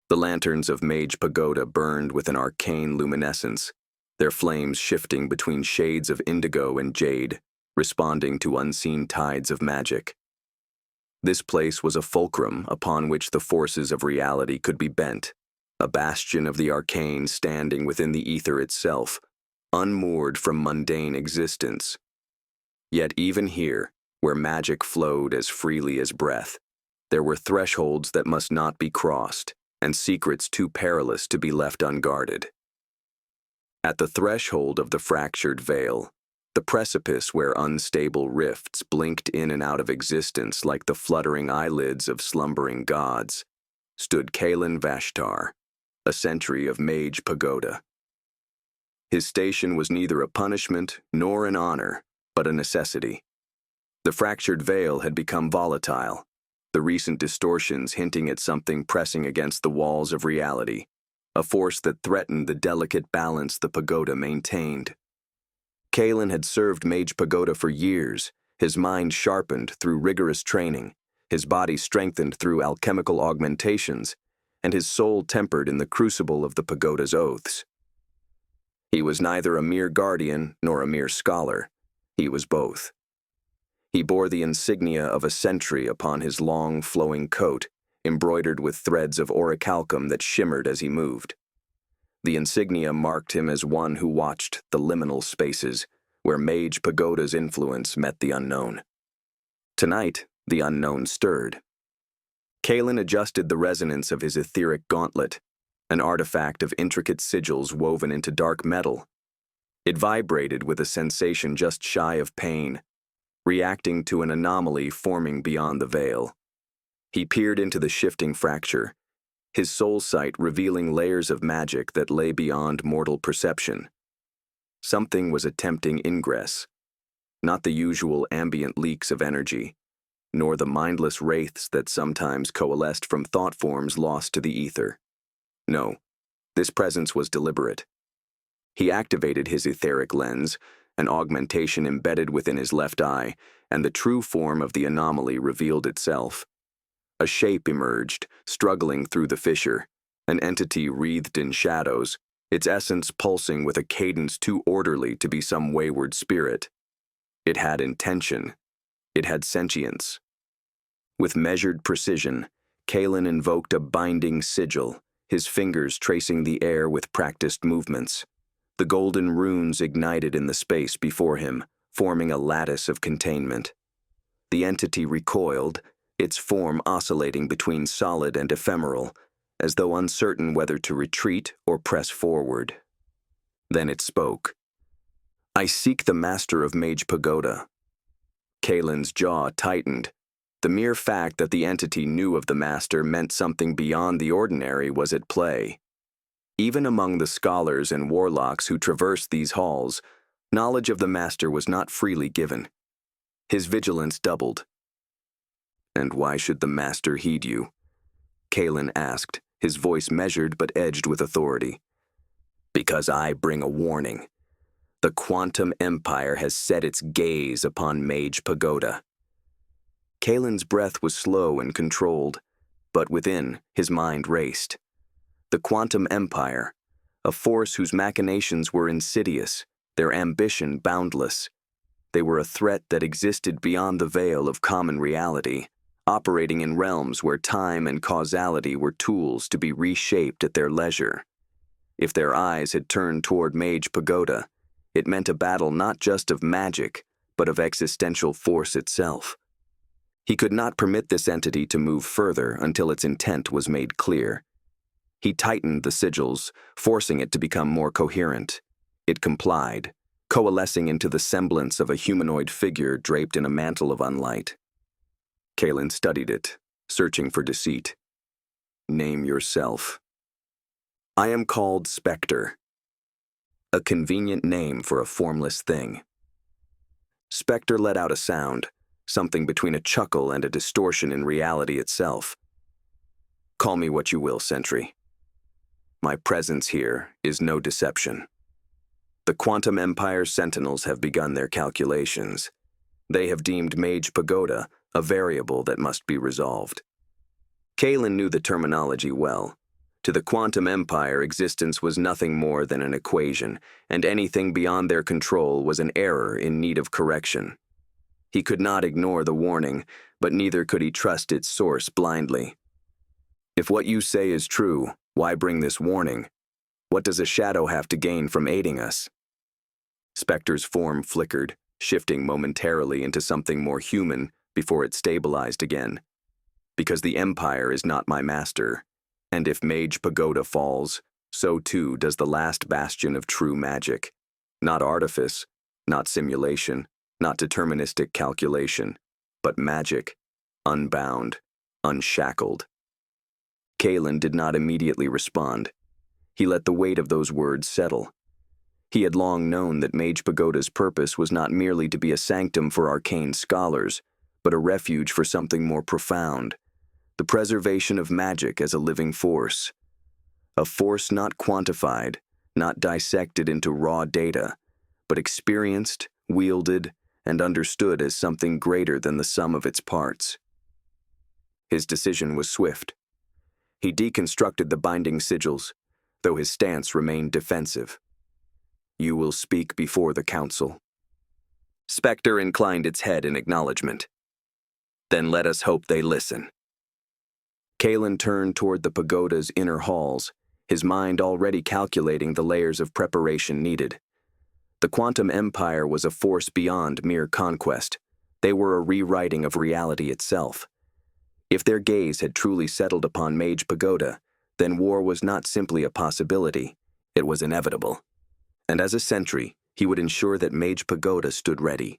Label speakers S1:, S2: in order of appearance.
S1: The lanterns of Mage Pagoda burned with an arcane luminescence, their flames shifting between shades of indigo and jade, responding to unseen tides of magic. This place was a fulcrum upon which the forces of reality could be bent, a bastion of the arcane standing within the ether itself, unmoored from mundane existence. Yet even here, where magic flowed as freely as breath, there were thresholds that must not be crossed, and secrets too perilous to be left unguarded. At the threshold of the fractured veil, the precipice where unstable rifts blinked in and out of existence like the fluttering eyelids of slumbering gods, stood Kalen Vashtar, a sentry of Mage Pagoda. His station was neither a punishment nor an honor, but a necessity. The fractured veil had become volatile, the recent distortions hinting at something pressing against the walls of reality, a force that threatened the delicate balance the pagoda maintained. Kalen had served Mage Pagoda for years, his mind sharpened through rigorous training, his body strengthened through alchemical augmentations, and his soul tempered in the crucible of the pagoda's oaths. He was neither a mere guardian nor a mere scholar. He was both. He bore the insignia of a sentry upon his long, flowing coat, embroidered with threads of orichalcum that shimmered as he moved. The insignia marked him as one who watched the liminal spaces, where Mage Pagoda's influence met the unknown. Tonight, the unknown stirred. Kalen adjusted the resonance of his etheric gauntlet, an artifact of intricate sigils woven into dark metal. It vibrated with a sensation just shy of pain, reacting to an anomaly forming beyond the veil. He peered into the shifting fracture, his soul sight revealing layers of magic that lay beyond mortal perception. Something was attempting ingress, not the usual ambient leaks of energy, nor the mindless wraiths that sometimes coalesced from thought forms lost to the ether. No, this presence was deliberate. He activated his etheric lens, an augmentation embedded within his left eye, and the true form of the anomaly revealed itself. A shape emerged, struggling through the fissure, an entity wreathed in shadows, its essence pulsing with a cadence too orderly to be some wayward spirit. It had intention. It had sentience. With measured precision, Kalen invoked a binding sigil, his fingers tracing the air with practiced movements. The golden runes ignited in the space before him, forming a lattice of containment. The entity recoiled, its form oscillating between solid and ephemeral, as though uncertain whether to retreat or press forward. Then it spoke. "I seek the master of Mage Pagoda." Kalen's jaw tightened. The mere fact that the entity knew of the master meant something beyond the ordinary was at play. Even among the scholars and warlocks who traversed these halls, knowledge of the master was not freely given. His vigilance doubled. "And why should the master heed you?" Kalen asked, his voice measured but edged with authority. "Because I bring a warning. The Quantum Empire has set its gaze upon Mage Pagoda." Kalen's breath was slow and controlled, but within, his mind raced. The Quantum Empire, a force whose machinations were insidious, their ambition boundless. They were a threat that existed beyond the veil of common reality, operating in realms where time and causality were tools to be reshaped at their leisure. If their eyes had turned toward Mage Pagoda, it meant a battle not just of magic, but of existential force itself. He could not permit this entity to move further until its intent was made clear. He tightened the sigils, forcing it to become more coherent. It complied, coalescing into the semblance of a humanoid figure draped in a mantle of unlight. Kalen studied it, searching for deceit. "Name yourself." "I am called Spectre." A convenient name for a formless thing. Spectre let out a sound, something between a chuckle and a distortion in reality itself. "Call me what you will, Sentry. My presence here is no deception. The Quantum Empire's Sentinels have begun their calculations. They have deemed Mage Pagoda a variable that must be resolved." Kalen knew the terminology well. To the quantum empire, existence was nothing more than an equation, and anything beyond their control was an error in need of correction. He could not ignore the warning, but neither could he trust its source blindly. If what you say is true, why bring this warning? What does a shadow have to gain from aiding us? Spectre's form flickered, shifting momentarily into something more human before it stabilized again. Because the Empire is not my master, and if Mage Pagoda falls, so too does the last bastion of true magic. Not artifice, not simulation, not deterministic calculation, but magic, unbound, unshackled. Kalen did not immediately respond. He let the weight of those words settle. He had long known that Mage Pagoda's purpose was not merely to be a sanctum for arcane scholars, but a refuge for something more profound, the preservation of magic as a living force. A force not quantified, not dissected into raw data, but experienced, wielded, and understood as something greater than the sum of its parts. His decision was swift. He deconstructed the binding sigils, though his stance remained defensive. You will speak before the council. Spectre inclined its head in acknowledgement. Then let us hope they listen. Kalen turned toward the pagoda's inner halls, his mind already calculating the layers of preparation needed. The quantum empire was a force beyond mere conquest. They were a rewriting of reality itself. If their gaze had truly settled upon Mage Pagoda, then war was not simply a possibility, it was inevitable. And as a sentry, he would ensure that Mage Pagoda stood ready.